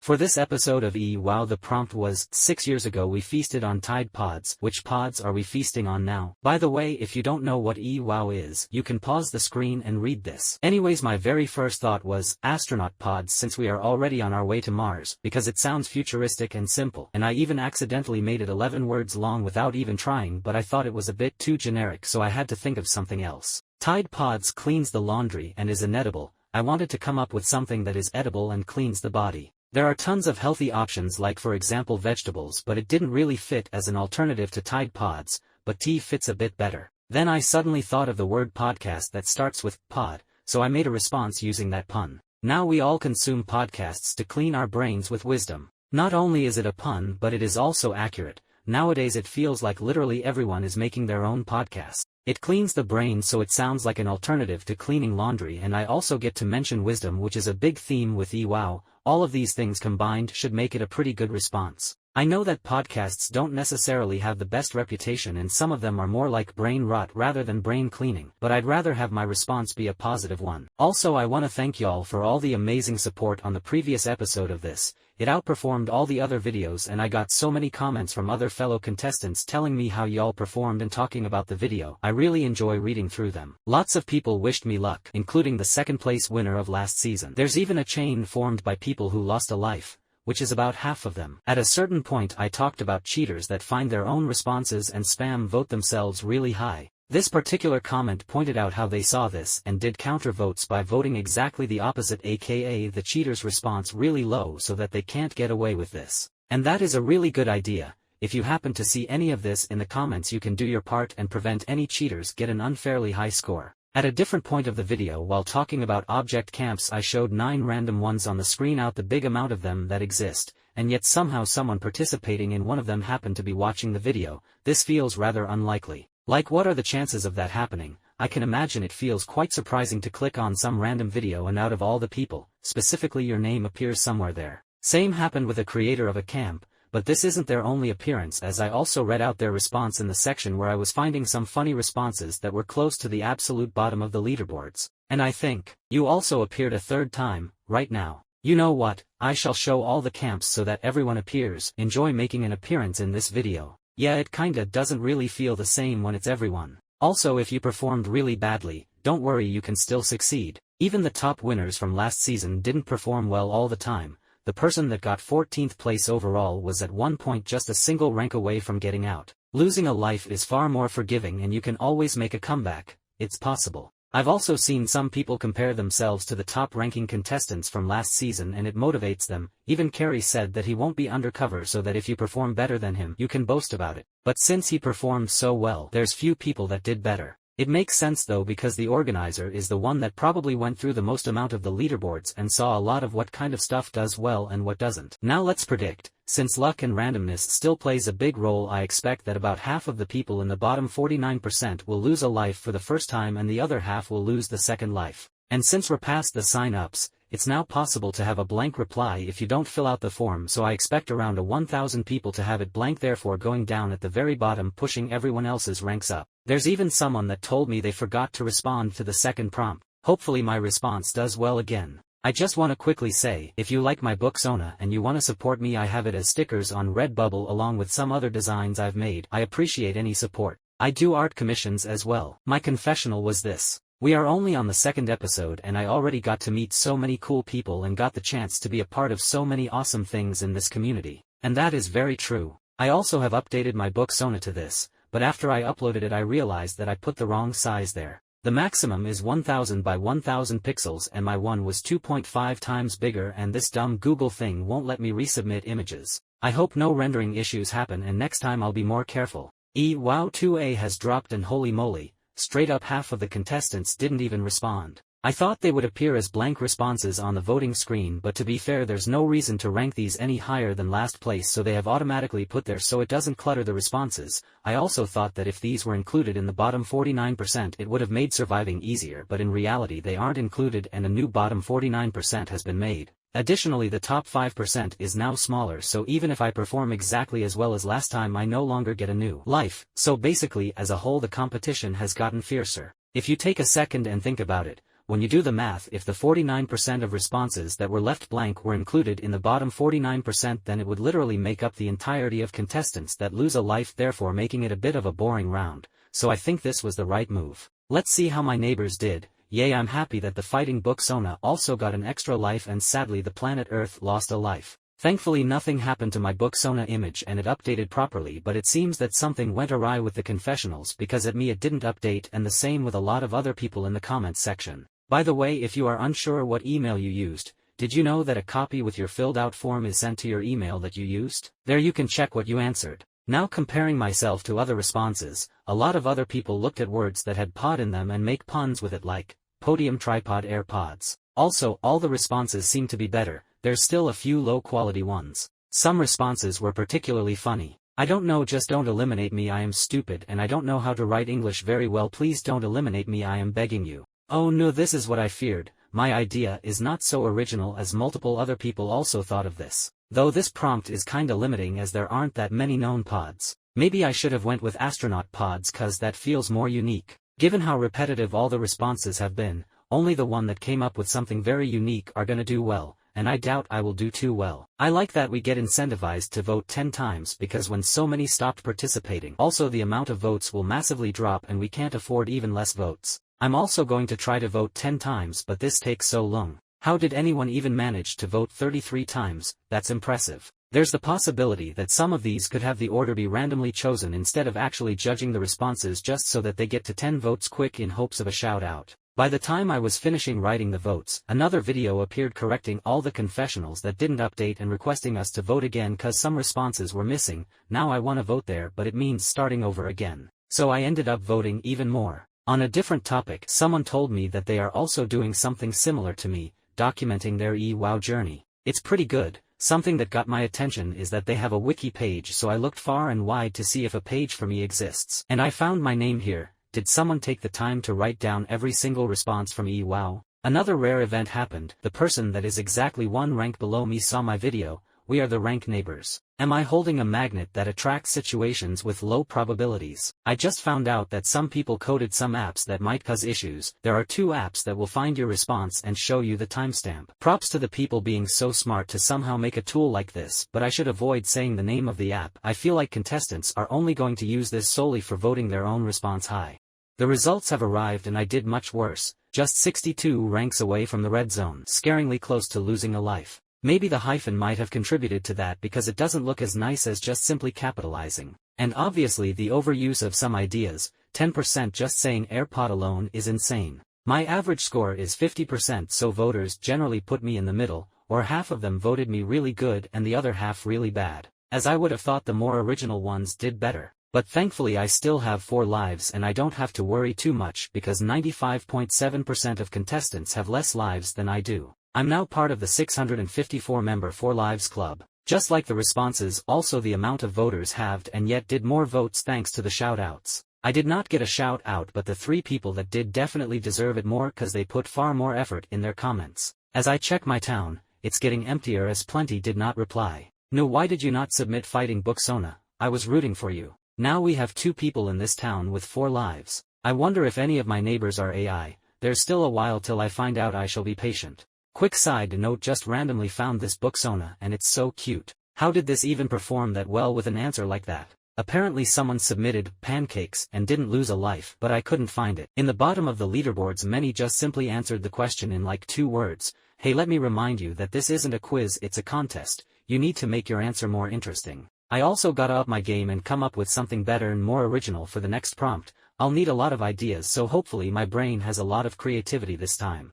For this episode of EWOW, the prompt was, 6 years ago we feasted on Tide Pods. Which pods are we feasting on now? By the way, if you don't know what EWOW is, you can pause the screen and read this. Anyways, my very first thought was, astronaut pods, since we are already on our way to Mars, because it sounds futuristic and simple, and I even accidentally made it 11 words long without even trying, but I thought it was a bit too generic, so I had to think of something else. Tide Pods cleans the laundry and is inedible. I wanted to come up with something that is edible and cleans the body. There are tons of healthy options, like for example vegetables, but it didn't really fit as an alternative to Tide Pods, but tea fits a bit better. Then I suddenly thought of the word podcast that starts with pod, so I made a response using that pun. Now we all consume podcasts to clean our brains with wisdom. Not only is it a pun, but it is also accurate. Nowadays it feels like literally everyone is making their own podcast. It cleans the brain, so it sounds like an alternative to cleaning laundry, and I also get to mention wisdom, which is a big theme with EWOW. All of these things combined should make it a pretty good response. I know that podcasts don't necessarily have the best reputation, and some of them are more like brain rot rather than brain cleaning, but I'd rather have my response be a positive one. Also, I want to thank y'all for all the amazing support on the previous episode of this. It outperformed all the other videos, and I got so many comments from other fellow contestants telling me how y'all performed and talking about the video. I really enjoy reading through them. Lots of people wished me luck, including the second place winner of last season. There's even a chain formed by people who lost a life, which is about half of them. At a certain point I talked about cheaters that find their own responses and spam vote themselves really high. This particular comment pointed out how they saw this and did counter votes by voting exactly the opposite, aka the cheater's response really low so that they can't get away with this. And that is a really good idea. If you happen to see any of this in the comments, you can do your part and prevent any cheaters get an unfairly high score. At a different point of the video, while talking about object camps, I showed 9 random ones on the screen out the big amount of them that exist, and yet somehow someone participating in one of them happened to be watching the video. This feels rather unlikely. Like, what are the chances of that happening? I can imagine it feels quite surprising to click on some random video and out of all the people, specifically your name appears somewhere there. Same happened with a creator of a camp, but this isn't their only appearance, as I also read out their response in the section where I was finding some funny responses that were close to the absolute bottom of the leaderboards. And I think, you also appeared a third time, right now. You know what, I shall show all the camps so that everyone appears. Enjoy making an appearance in this video. Yeah, it kinda doesn't really feel the same when it's everyone. Also, if you performed really badly, don't worry, you can still succeed. Even the top winners from last season didn't perform well all the time. The person that got 14th place overall was at one point just a single rank away from getting out. Losing a life is far more forgiving, and you can always make a comeback. It's possible. I've also seen some people compare themselves to the top-ranking contestants from last season, and it motivates them. Even carykh said that he won't be undercover, so that if you perform better than him, you can boast about it. But since he performed so well, there's few people that did better. It makes sense though, because the organizer is the one that probably went through the most amount of the leaderboards and saw a lot of what kind of stuff does well and what doesn't. Now let's predict. Since luck and randomness still plays a big role, I expect that about half of the people in the bottom 49% will lose a life for the first time, and the other half will lose the second life. And since we're past the sign-ups, it's now possible to have a blank reply if you don't fill out the form, so I expect around 1,000 people to have it blank, therefore going down at the very bottom, pushing everyone else's ranks up. There's even someone that told me they forgot to respond to the second prompt. Hopefully my response does well again. I just want to quickly say, if you like my booksona and you want to support me, I have it as stickers on Redbubble along with some other designs I've made. I appreciate any support. I do art commissions as well. My confessional was this. We are only on the second episode, and I already got to meet so many cool people and got the chance to be a part of so many awesome things in this community. And that is very true. I also have updated my booksona to this, but after I uploaded it I realized that I put the wrong size there. The maximum is 1000 by 1000 pixels and my one was 2.5 times bigger, and this dumb Google thing won't let me resubmit images. I hope no rendering issues happen, and next time I'll be more careful. EWOW 2A has dropped, and holy moly, straight up half of the contestants didn't even respond. I thought they would appear as blank responses on the voting screen, but to be fair, there's no reason to rank these any higher than last place, so they have automatically put there so it doesn't clutter the responses. I also thought that if these were included in the bottom 49%, it would have made surviving easier, but in reality they aren't included, and a new bottom 49% has been made. Additionally, the top 5% is now smaller, so even if I perform exactly as well as last time, I no longer get a new life. So basically, as a whole, the competition has gotten fiercer. If you take a second and think about it, When you do the math, if the 49% of responses that were left blank were included in the bottom 49%, then it would literally make up the entirety of contestants that lose a life, therefore making it a bit of a boring round, so I think this was the right move. Let's see how my neighbors did. Yay, I'm happy that the fighting booksona also got an extra life, and sadly the planet Earth lost a life. Thankfully nothing happened to my booksona image and it updated properly, but it seems that something went awry with the confessionals because at me it didn't update, and the same with a lot of other people in the comments section. By the way, if you are unsure what email you used, did you know that a copy with your filled out form is sent to your email that you used? There you can check what you answered. Now comparing myself to other responses, a lot of other people looked at words that had pod in them and make puns with it, like podium, tripod, AirPods. Also, all the responses seem to be better. There's still a few low-quality ones. Some responses were particularly funny. I don't know, just don't eliminate me, I am stupid and I don't know how to write English very well, please don't eliminate me, I am begging you. Oh no, this is what I feared. My idea is not so original as multiple other people also thought of this. Though this prompt is kinda limiting as there aren't that many known pods. Maybe I should have went with astronaut pods cause that feels more unique. Given how repetitive all the responses have been, only the one that came up with something very unique are gonna do well. And I doubt I will do too well. I like that we get incentivized to vote 10 times because when so many stopped participating, also the amount of votes will massively drop and we can't afford even less votes. I'm also going to try to vote 10 times, but this takes so long. How did anyone even manage to vote 33 times? That's impressive. There's the possibility that some of these could have the order be randomly chosen instead of actually judging the responses, just so that they get to 10 votes quick in hopes of a shout out. By the time I was finishing writing the votes, another video appeared correcting all the confessionals that didn't update and requesting us to vote again cause some responses were missing. Now I wanna vote there, but it means starting over again. So I ended up voting even more. On a different topic, someone told me that they are also doing something similar to me, documenting their EWOW journey. It's pretty good. Something that got my attention is that they have a wiki page, so I looked far and wide to see if a page for me exists. And I found my name here. Did someone take the time to write down every single response from EWOW? Another rare event happened. The person that is exactly one rank below me saw my video. We are the rank neighbors. Am I holding a magnet that attracts situations with low probabilities? I just found out that some people coded some apps that might cause issues. There are 2 apps that will find your response and show you the timestamp. Props to the people being so smart to somehow make a tool like this, but I should avoid saying the name of the app. I feel like contestants are only going to use this solely for voting their own response high. The results have arrived and I did much worse, just 62 ranks away from the red zone, scaringly close to losing a life. Maybe the hyphen might have contributed to that because it doesn't look as nice as just simply capitalizing. And obviously the overuse of some ideas, 10% just saying AirPod alone is insane. My average score is 50%, so voters generally put me in the middle, or half of them voted me really good and the other half really bad. As I would have thought the more original ones did better. But thankfully I still have 4 lives and I don't have to worry too much because 95.7% of contestants have less lives than I do. I'm now part of the 654-member 4 Lives Club. Just like the responses, also the amount of voters halved and yet did more votes thanks to the shout-outs. I did not get a shout-out, but the 3 people that did definitely deserve it more cause they put far more effort in their comments. As I check my town, it's getting emptier as plenty did not reply. No, why did you not submit fighting booksona? I was rooting for you. Now we have 2 people in this town with 4 lives. I wonder if any of my neighbors are AI. There's still a while till I find out, I shall be patient. Quick side note, just randomly found this booksona and it's so cute. How did this even perform that well with an answer like that? Apparently someone submitted pancakes and didn't lose a life, but I couldn't find it. In the bottom of the leaderboards many just simply answered the question in like 2 words. Hey, let me remind you that this isn't a quiz, it's a contest. You need to make your answer more interesting. I also gotta up my game and come up with something better and more original for the next prompt. I'll need a lot of ideas, so hopefully my brain has a lot of creativity this time.